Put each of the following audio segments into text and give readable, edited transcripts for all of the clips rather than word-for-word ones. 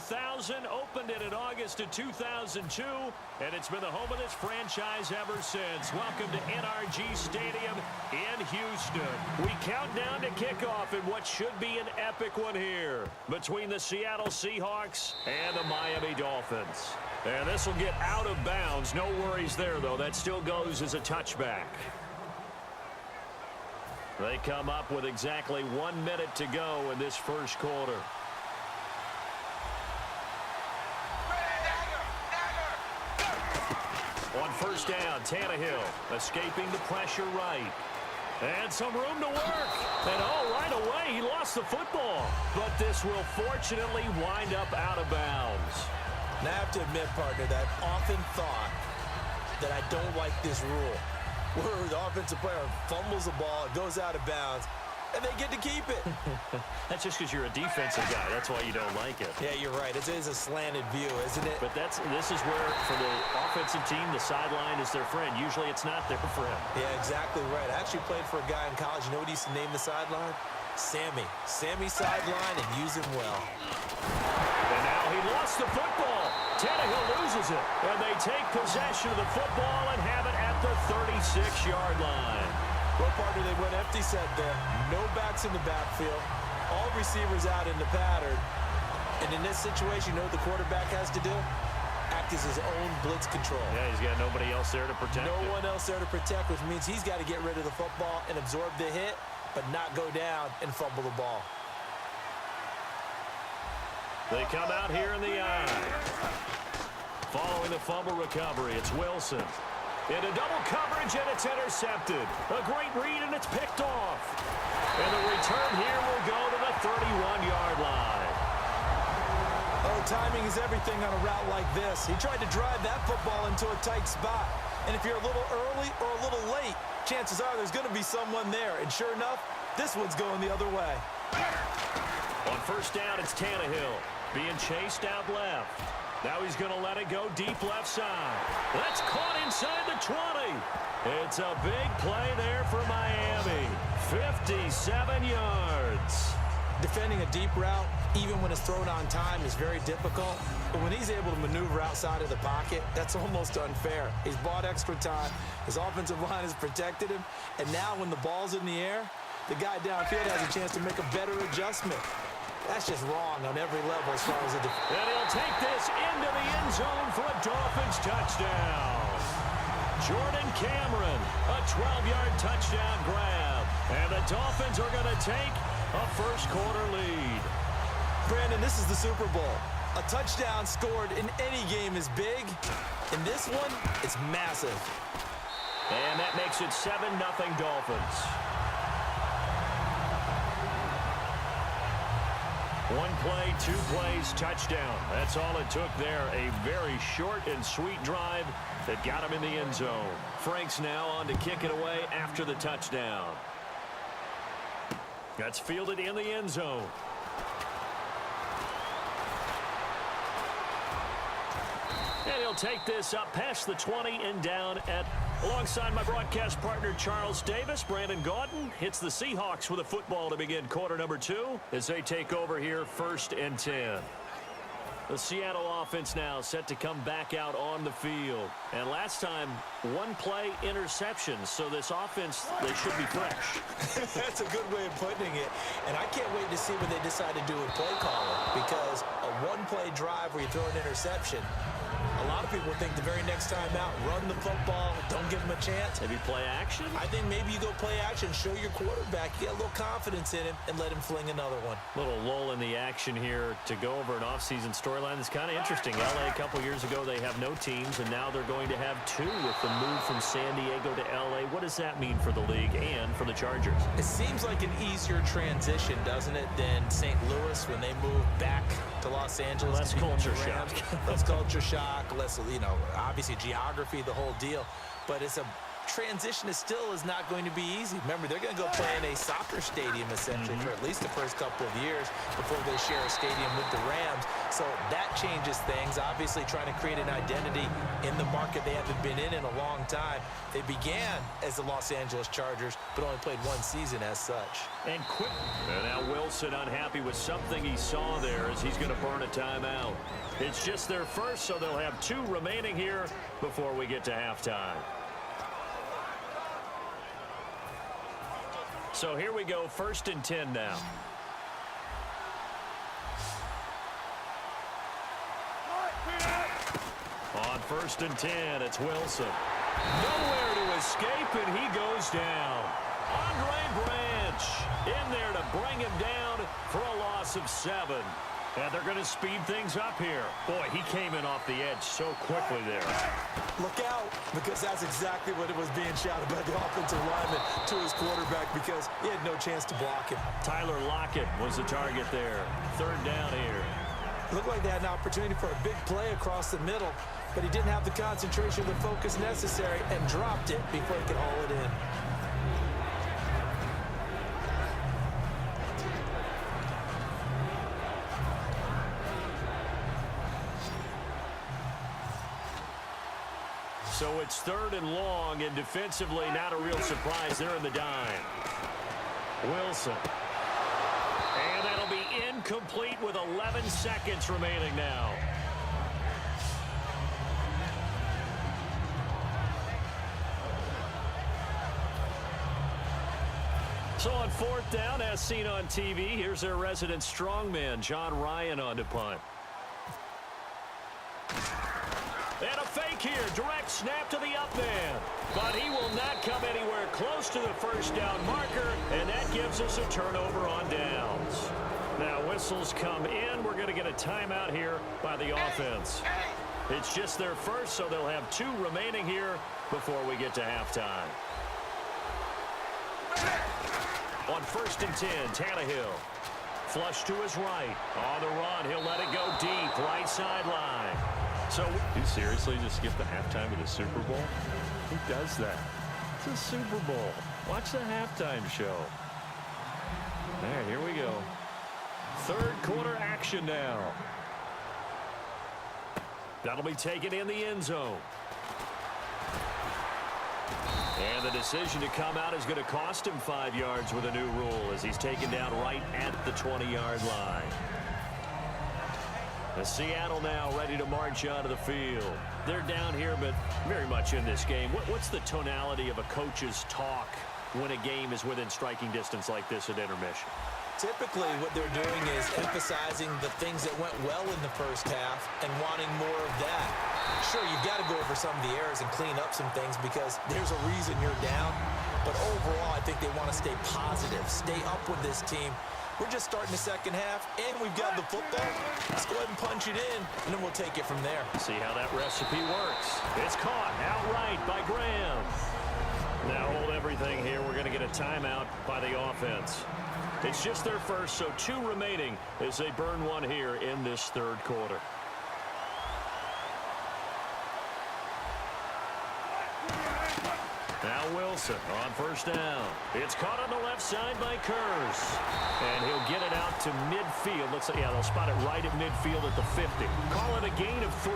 2000, opened it in August of 2002, and it's been the home of this franchise ever since. Welcome to NRG Stadium in Houston. We count down to kickoff in what should be an epic one here between the Seattle Seahawks and the Miami Dolphins. And this will get out of bounds. No worries there, though. That still goes as a touchback. They come up with exactly 1 minute to go in this first quarter. On first down, Tannehill escaping the pressure right. And some room to work. And right away, he lost the football. But this will fortunately wind up out of bounds. Now, I have to admit, partner, that I've often thought that I don't like this rule, where the offensive player fumbles the ball, it goes out of bounds, and they get to keep it. That's just because you're a defensive guy. That's why you don't like it. Yeah, you're right. It is a slanted view, isn't it? But this is where, for the offensive team, the sideline is their friend. Usually it's not their friend. Yeah, exactly right. I actually played for a guy in college. You know what he used to name the sideline? Sammy. Sammy sideline, and use him well. And now he lost the football. Tannehill loses it. And they take possession of the football and have it at the 36-yard line. Well, partner, they went empty set there. No backs in the backfield. All receivers out in the pattern. And in this situation, you know what the quarterback has to do? Act as his own blitz control. Yeah, he's got nobody else there to protect No one else there to protect, which means he's got to get rid of the football and absorb the hit, but not go down and fumble the ball. They come out here in the eye. Following the fumble recovery, it's Wilson. Into double coverage, and it's intercepted. A great read, and it's picked off. And the return here will go to the 31-yard line. Oh, timing is everything on a route like this. He tried to drive that football into a tight spot. And if you're a little early or a little late, chances are there's going to be someone there. And sure enough, this one's going the other way. On first down, it's Tannehill being chased out left. Now he's going to let it go deep left side. That's caught inside the 20. It's a big play there for Miami. 57 yards. Defending a deep route, even when it's thrown on time, is very difficult. But when he's able to maneuver outside of the pocket, that's almost unfair. He's bought extra time. His offensive line has protected him. And now when the ball's in the air, the guy downfield has a chance to make a better adjustment. That's just wrong on every level as far as a defense. And he'll take this into the end zone for a Dolphins touchdown. Jordan Cameron, a 12-yard touchdown grab. And the Dolphins are going to take a first-quarter lead. Brandon, this is the Super Bowl. A touchdown scored in any game is big. In this one, it's massive. And that makes it 7-0 Dolphins. One play, 2 plays, touchdown. That's all it took there. A very short and sweet drive that got him in the end zone. Frank's now on to kick it away after the touchdown. That's fielded in the end zone. And he'll take this up past the 20 and down at, alongside my broadcast partner Charles Davis. Brandon Gaudin hits the Seahawks with a football to begin quarter number 2 as they take over here 1st and 10. The Seattle offense now set to come back out on the field. And last time, 1 play interception. So this offense, they should be fresh. That's a good way of putting it. And I can't wait to see what they decide to do with play calling. Because a 1-play drive where you throw an interception, a lot of people think the very next time out, run the football, don't give him a chance. Maybe play action? I think maybe you go play action, show your quarterback, you get a little confidence in him, and let him fling another one. Little lull in the action here to go over an offseason storyline that's kind of interesting. LA a couple years ago, they have no teams, and now they're going to have 2 with the move from San Diego to LA. What does that mean for the league and for the Chargers? It seems like an easier transition, doesn't it, than St. Louis when they moved back to Los Angeles. Less culture shock. Less culture shock, less, obviously geography, the whole deal. But it's a transition still is not going to be easy. Remember, they're going to go play in a soccer stadium, essentially, for at least the first couple of years before they share a stadium with the Rams. So that changes things. Obviously, trying to create an identity in the market they haven't been in a long time. They began as the Los Angeles Chargers, but only played one season as such. And now Wilson unhappy with something he saw there as he's going to burn a timeout. It's just their first, so they'll have 2 remaining here before we get to halftime. So here we go, 1st and 10 now. On 1st and 10, it's Wilson. Nowhere to escape, and he goes down. Andre Branch in there to bring him down for a loss of 7. And they're going to speed things up here. Boy, he came in off the edge so quickly there. Look out, because that's exactly what it was being shouted by the offensive lineman to his quarterback, because he had no chance to block him. Tyler Lockett was the target there. 3rd down here. Looked like they had an opportunity for a big play across the middle, but he didn't have the concentration or the focus necessary and dropped it before he could haul it in. So it's 3rd and long, and defensively not a real surprise. They're in the dime. Wilson. And that'll be incomplete with 11 seconds remaining now. So on 4th down, as seen on TV, here's their resident strongman, John Ryan, on to punt. And a fake here. Direct snap to the up man. But he will not come anywhere close to the 1st down marker, and that gives us a turnover on downs. Now whistles come in. We're going to get a timeout here by the offense. It's just their first, so they'll have 2 remaining here before we get to halftime. On 1st and 10, Tannehill. Flush to his right. On the run, he'll let it go deep. Right sideline. So, you seriously just skip the halftime of the Super Bowl? Who does that? It's a Super Bowl. Watch the halftime show. All right, here we go. 3rd quarter action now. That'll be taken in the end zone. And the decision to come out is going to cost him 5 yards with a new rule as he's taken down right at the 20-yard line. Seattle now ready to march onto the field. They're down here, but very much in this game. What's the tonality of a coach's talk when a game is within striking distance like this at intermission? Typically, what they're doing is emphasizing the things that went well in the first half and wanting more of that. Sure, you've got to go over some of the errors and clean up some things because there's a reason you're down. But overall, I think they want to stay positive, stay up with this team. We're just starting the second half, and we've got the football. Let's go ahead and punch it in, and then we'll take it from there. See how that recipe works. It's caught outright by Graham. Now hold everything here. We're going to get a timeout by the offense. It's just their first, so 2 remaining as they burn 1 here in this 3rd quarter. Now Wilson on 1st down. It's caught on the left side by Kurz. And he'll get it out to midfield. Looks like, yeah, they'll spot it right at midfield at the 50. Call it a gain of 3.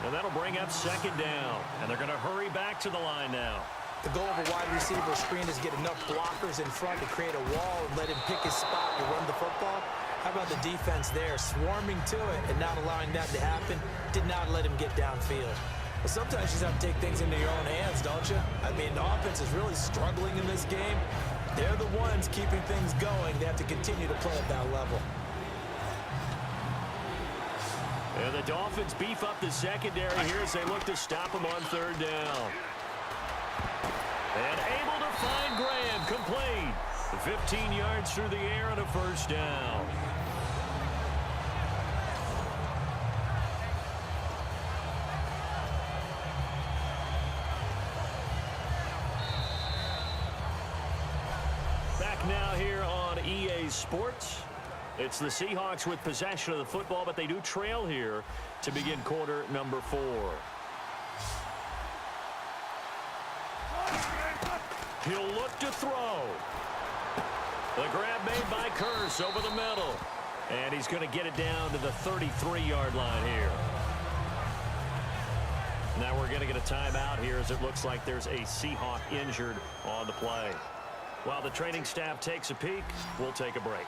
And that'll bring up 2nd down. And they're going to hurry back to the line now. The goal of a wide receiver screen is get enough blockers in front to create a wall and let him pick his spot to run the football. How about the defense there, swarming to it and not allowing that to happen? Did not let him get downfield. But sometimes you just have to take things into your own hands, don't you? I mean, the offense is really struggling in this game. They're the ones keeping things going. They have to continue to play at that level. And the Dolphins beef up the secondary here as they look to stop him on 3rd down. And able to find Graham, complete. 15 yards through the air on a 1st down. Back now here on EA Sports. It's the Seahawks with possession of the football, but they do trail here to begin quarter number 4. He'll look to throw. The grab made by Kearse over the middle. And he's going to get it down to the 33-yard line here. Now we're going to get a timeout here as it looks like there's a Seahawk injured on the play. While the training staff takes a peek, we'll take a break.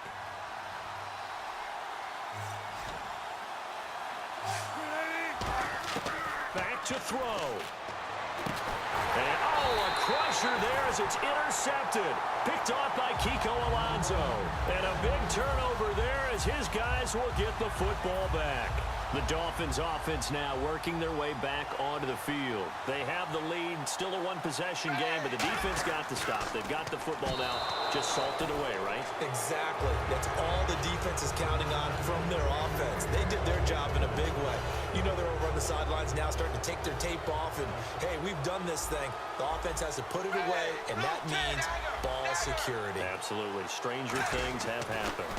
Back to throw. And, a crusher there as it's intercepted. Picked off by Kiko Alonso. And a big turnover there as his guys will get the football back. The Dolphins offense now working their way back onto the field. They have the lead, still a one-possession game, but the defense got to stop. They've got the football now just salted away, right? Exactly. That's all the defense is counting on from their offense. They did their job in a big way. You know they're over on the sidelines now starting to take their tape off, and, hey, we've done this thing. The offense has to put it away, and that means ball security. Absolutely. Stranger things have happened.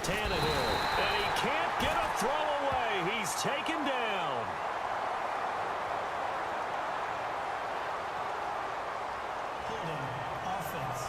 Tannehill, and he can't get a throw away. He's taken down. Holding offense.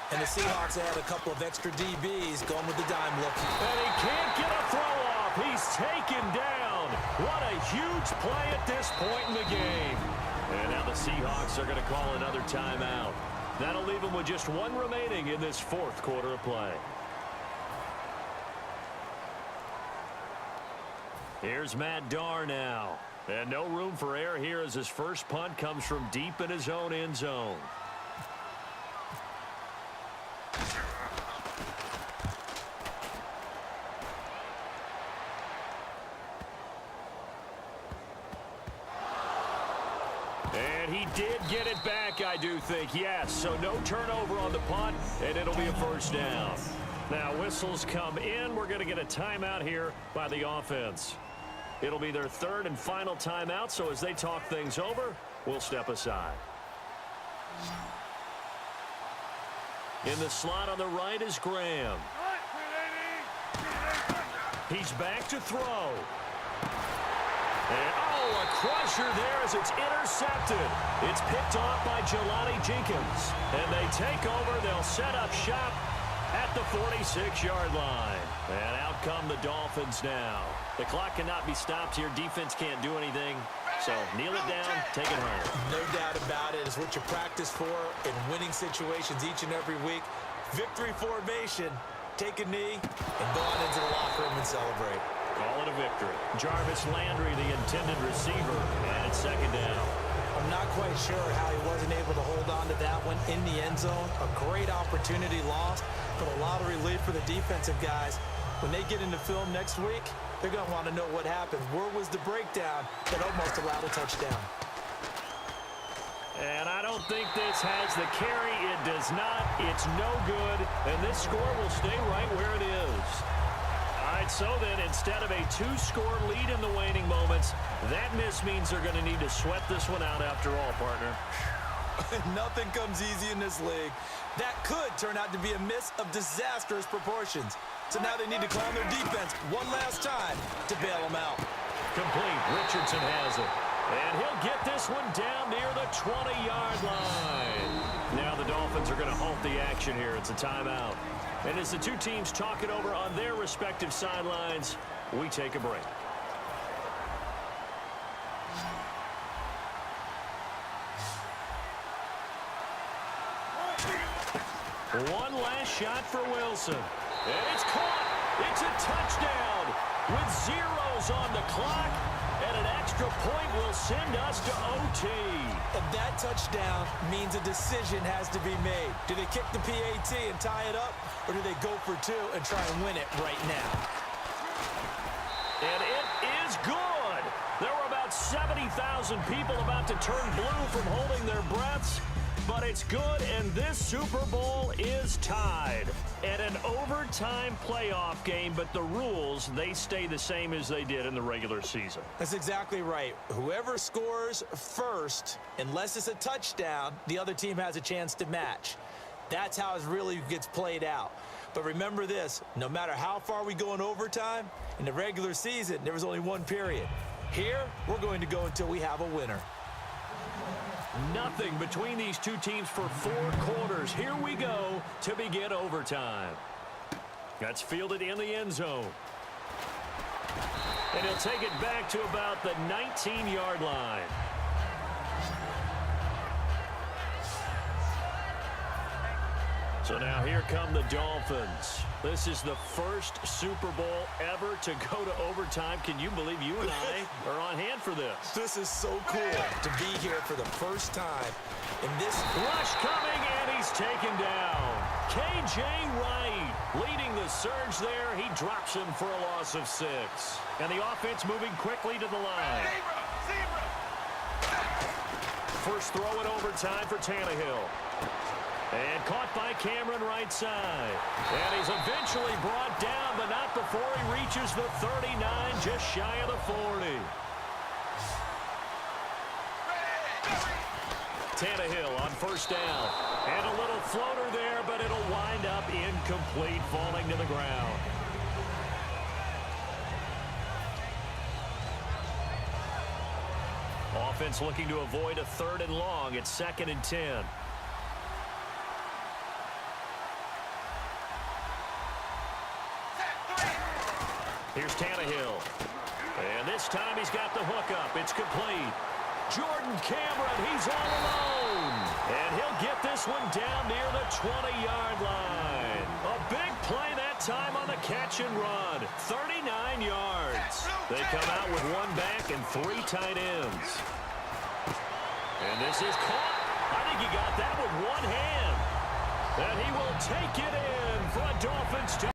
And the Seahawks had a couple of extra DBs going with the dime look. And he can't get a throw off. He's taken down. What a huge play at this point in the game. And now the Seahawks are going to call another timeout. That'll leave them with just one remaining in this fourth quarter of play. Here's Matt Darr now. And no room for error here as his first punt comes from deep in his own end zone. And he did get it back, I do think, yes. So no turnover on the punt, and it'll be a first down. Now whistles come in. We're going to get a timeout here by the offense. It'll be their third and final timeout, so as they talk things over, we'll step aside. In the slot on the right is Graham. He's back to throw. And, a crusher there as it's intercepted. It's picked off by Jelani Jenkins. And they take over. They'll set up shop at the 46-yard line. And out come the Dolphins now. The clock cannot be stopped here. Defense can't do anything. So kneel it down, take it home. No doubt about it. It's what you practice for in winning situations each and every week. Victory formation. Take a knee and go on into the locker room and celebrate. Call it a victory. Jarvis Landry, the intended receiver, and it's second down. I'm not quite sure how he wasn't able to hold on to that one in the end zone. A great opportunity lost, but a lot of relief for the defensive guys. When they get into film next week, they're going to want to know what happened. Where was the breakdown that almost allowed a touchdown? And I don't think this has the carry. It does not. It's no good. And this score will stay right where it is. All right, so then instead of a two-score lead in the waning moments, that miss means they're going to need to sweat this one out after all, partner. Nothing comes easy in this league. That could turn out to be a miss of disastrous proportions. So now they need to call on their defense one last time to bail them out. Complete. Richardson has it. And he'll get this one down near the 20-yard line. Now the Dolphins are going to halt the action here. It's a timeout. And as the two teams talk it over on their respective sidelines, we take a break. One last shot for Wilson. And it's caught. It's a touchdown with zeros on the clock. And an extra point will send us to OT. And that touchdown means a decision has to be made. Do they kick the PAT and tie it up, or do they go for two and try and win it right now? And it is good. There were about 70,000 people about to turn blue from holding their breaths. but it's good, and this Super Bowl is tied at an overtime playoff game, but the rules, they stay the same as they did in the regular season. That's exactly right. Whoever scores first, unless it's a touchdown, the other team has a chance to match. That's how it really gets played out. But remember this, no matter how far we go in overtime, in the regular season, there was only one period. Here, we're going to go until we have a winner. Nothing between these two teams for 4 quarters. Here we go to begin overtime. That's fielded in the end zone. And he'll take it back to about the 19-yard line. So now here come the Dolphins. This is the first Super Bowl ever to go to overtime. Can you believe you and I are on hand for this? This is so cool to be here for the first time. In this rush coming, and he's taken down. K.J. Wright leading the surge there. He drops him for a loss of 6. And the offense moving quickly to the line. First throw in overtime for Tannehill. And caught by Cameron right side. And he's eventually brought down, but not before he reaches the 39, just shy of the 40. Tannehill on first down. And a little floater there, but it'll wind up incomplete, falling to the ground. Offense looking to avoid a 3rd and long. It's 2nd and 10. Here's Tannehill. And this time he's got the hookup. It's complete. Jordan Cameron, he's all alone. And he'll get this one down near the 20-yard line. A big play that time on the catch and run. 39 yards. They come out with 1 back and 3 tight ends. And this is caught. I think he got that with 1 hand. And he will take it in for a Dolphins touchdown.